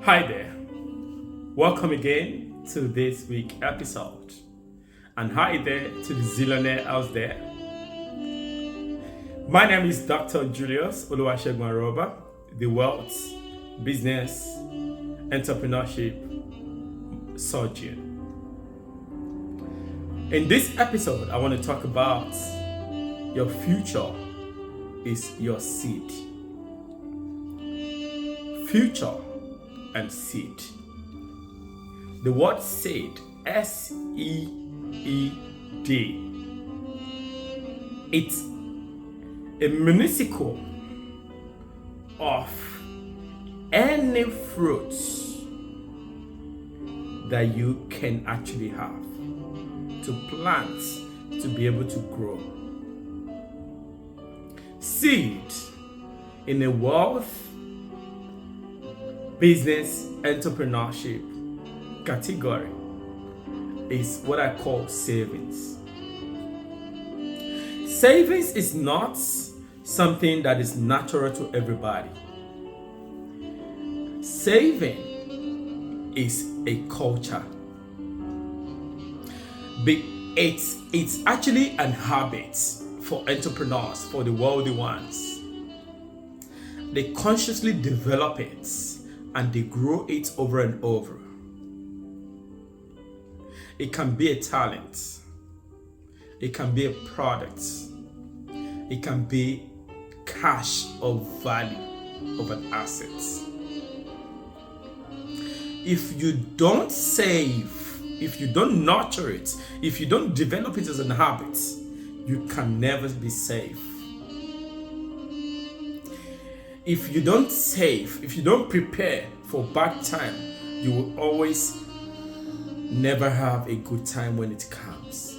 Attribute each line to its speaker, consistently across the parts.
Speaker 1: Hi there. Welcome again to this week episode. And hi there to the zillionaire out there. My name is Dr. Julius Oluwasegun Aroba, the wealth, business, entrepreneurship surgeon. In this episode, I want to talk about your future is your seed. Future and seed. The word seed, S-E-E-D. It's a minuscule of any fruits that you can actually have to plant to be able to grow. Seed in a wealth, business, entrepreneurship category is what I call savings. Savings is not something that is natural to everybody. Saving is a culture. It's actually an habit for entrepreneurs, for the wealthy ones. They consciously develop it and they grow it over and over. It can be a talent. It can be a product. It can be cash or value of an asset. If you don't save, if you don't nurture it, if you don't develop it as a habit, you can never be safe. If you don't save, if you don't prepare for bad time, you will always never have a good time when it comes.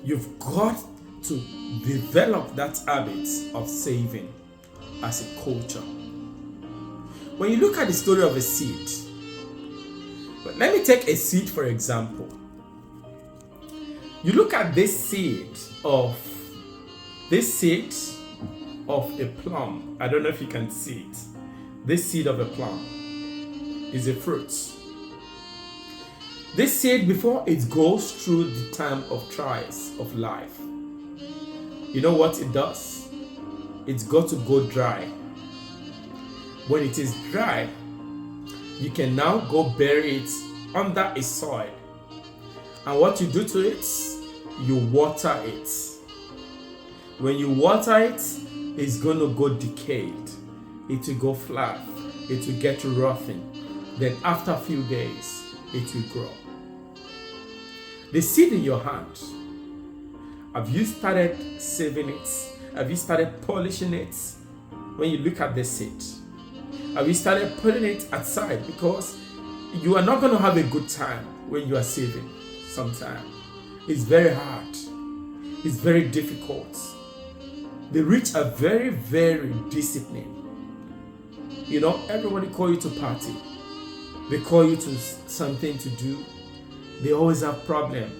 Speaker 1: You've got to develop that habit of saving as a culture. When you look at the story of a seed, but let me take a seed for example. You look at this seed of a plum. I don't know if you can see it. This seed of a plum is a fruit. This seed, before it goes through the time of trials of life, you know what it does? It's got to go dry. When it is dry, you can now go bury it under a soil. And what you do to it, you water it. When you water it, it's going to go decayed. It will go flat. It will get rotten. Then after a few days, it will grow. The seed in your hand, have you started saving it? Have you started polishing it? When you look at the seed, have you started putting it aside? Because you are not going to have a good time when you are saving sometimes. It's very hard. It's very difficult. The rich are very, very disciplined. You know, everybody call you to party. They call you to something to do. They always have problem.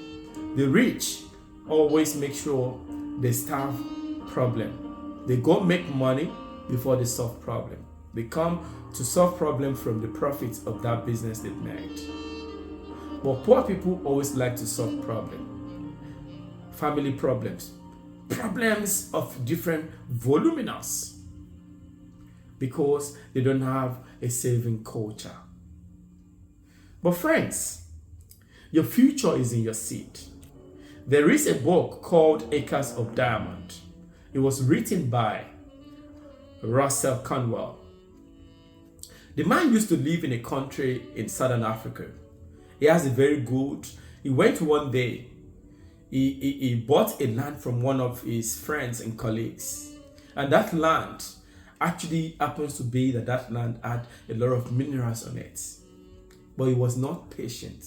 Speaker 1: The rich always make sure they solve problem. They go make money before they solve problem. They come to solve problem from the profits of that business they've made. But poor people always like to solve problem. Family problems. Problems of different voluminous. Because they don't have a saving culture. But friends, your future is in your seed. There is a book called Acres of Diamond. It was written by Russell Cornwell. The man used to live in a country in Southern Africa. He has a very good, he went one day, he bought a land from one of his friends and colleagues. And that land actually happens to be that land had a lot of minerals on it. But he was not patient.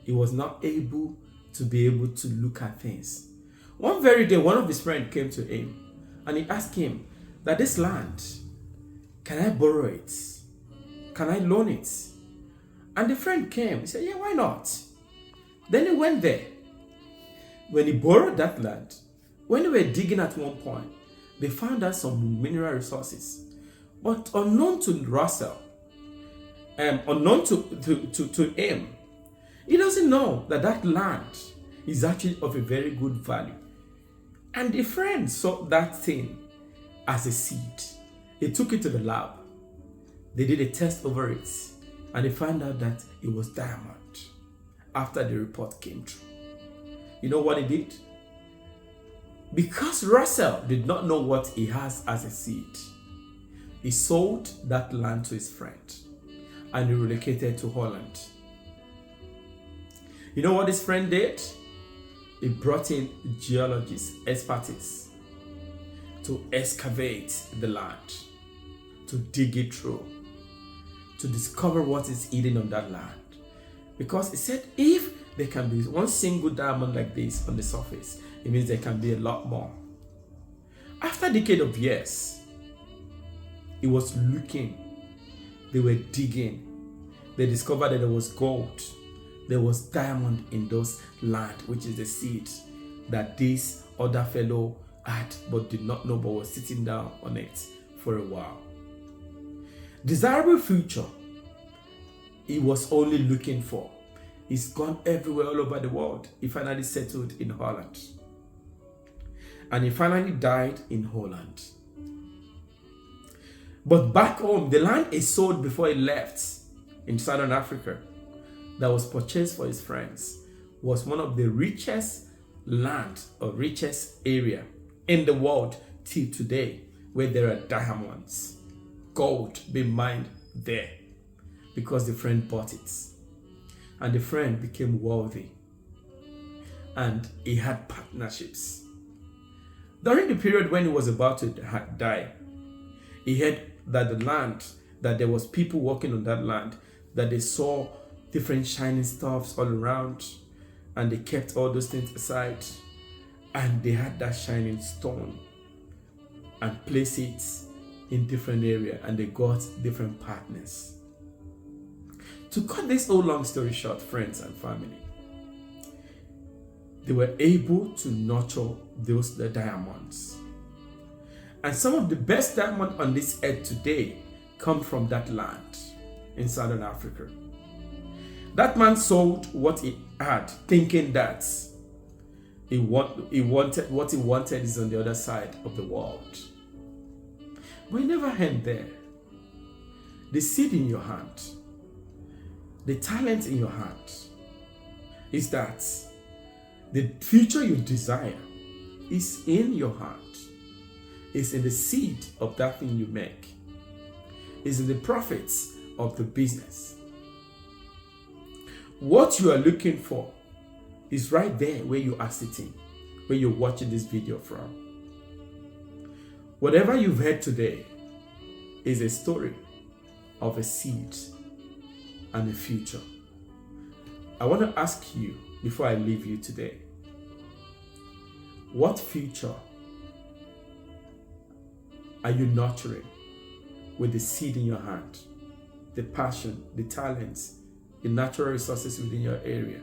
Speaker 1: He was not able to be able to look at things. One very day, one of his friends came to him and he asked him that this land, can I borrow it? Can I loan it? And the friend came. He said, yeah, why not? Then he went there. When he borrowed that land, when they were digging at one point, they found out some mineral resources. But unknown to Russell, unknown to him. He doesn't know that that land is actually of a very good value. And the friend saw that thing as a seed. He took it to the lab. They did a test over it, and they found out that it was diamond after the report came through. You know what he did? Because Russell did not know what he has as a seed, he sold that land to his friend and he relocated to Holland. You know what his friend did? He brought in geologists, experts, to excavate the land, to dig it through, to discover what is hidden on that land. Because he said if there can be one single diamond like this on the surface, it means there can be a lot more. After a decade of years, he was looking, they were digging, they discovered that there was gold, there was diamond in those land, which is the seed that this other fellow had but did not know, but was sitting down on it for a while. Desirable future he was only looking for. He's gone everywhere all over the world. He finally settled in Holland. And he finally died in Holland. But back home, the land he sold before he left in Southern Africa, that was purchased for his friends, was one of the richest land or richest area in the world till today, where there are diamonds, gold being mined there, because the friend bought it. And the friend became wealthy. And he had partnerships. During the period when he was about to die, he heard that the land, that there was people working on that land, that they saw different shining stuffs all around, and they kept all those things aside, and they had that shining stone and placed it in different area, and they got different partners. To cut this whole long story short, friends and family, they were able to nurture the diamonds. And some of the best diamonds on this earth today come from that land in Southern Africa. That man sold what he had, thinking that he wanted what he wanted is on the other side of the world. But it never ended there. The seed in your hand, the talent in your hand, is that the future you desire is in your hand. It's in the seed of that thing you make. It's in the profits of the business. What you are looking for is right there where you are sitting, where you're watching this video from. Whatever you've heard today is a story of a seed and a future. I want to ask you before I leave you today, what future are you nurturing with the seed in your hand, the passion, the talents, the natural resources within your area,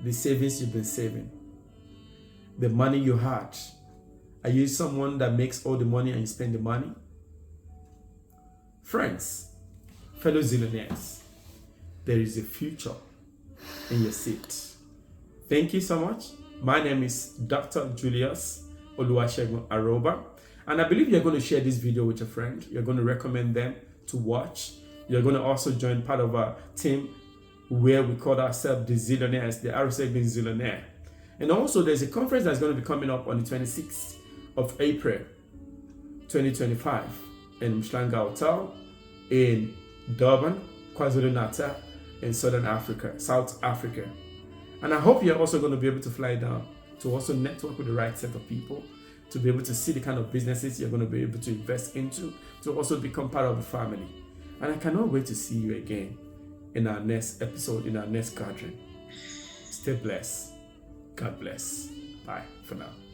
Speaker 1: the savings you've been saving, the money you had? Are you someone that makes all the money and you spend the money? Friends, fellow zillionaires, there is a future in your seat. Thank you so much. My name is Dr. Julius Oluwasegun Aroba, and I believe you're going to share this video with your friend. You're going to recommend them to watch. You're going to also join part of our team where we call ourselves the Zillionaires, the RSA being Zillionaire. And also there's a conference that's going to be coming up on the 26th of April 2025 in Mshlanga Hotel in Durban, KwaZulu-Natal in Southern Africa, South Africa. And I hope you're also going to be able to fly down to also network with the right set of people, to be able to see the kind of businesses you're going to be able to invest into, to also become part of the family. And I cannot wait to see you again in our next episode, in our next gathering. Stay blessed. God bless. Bye for now.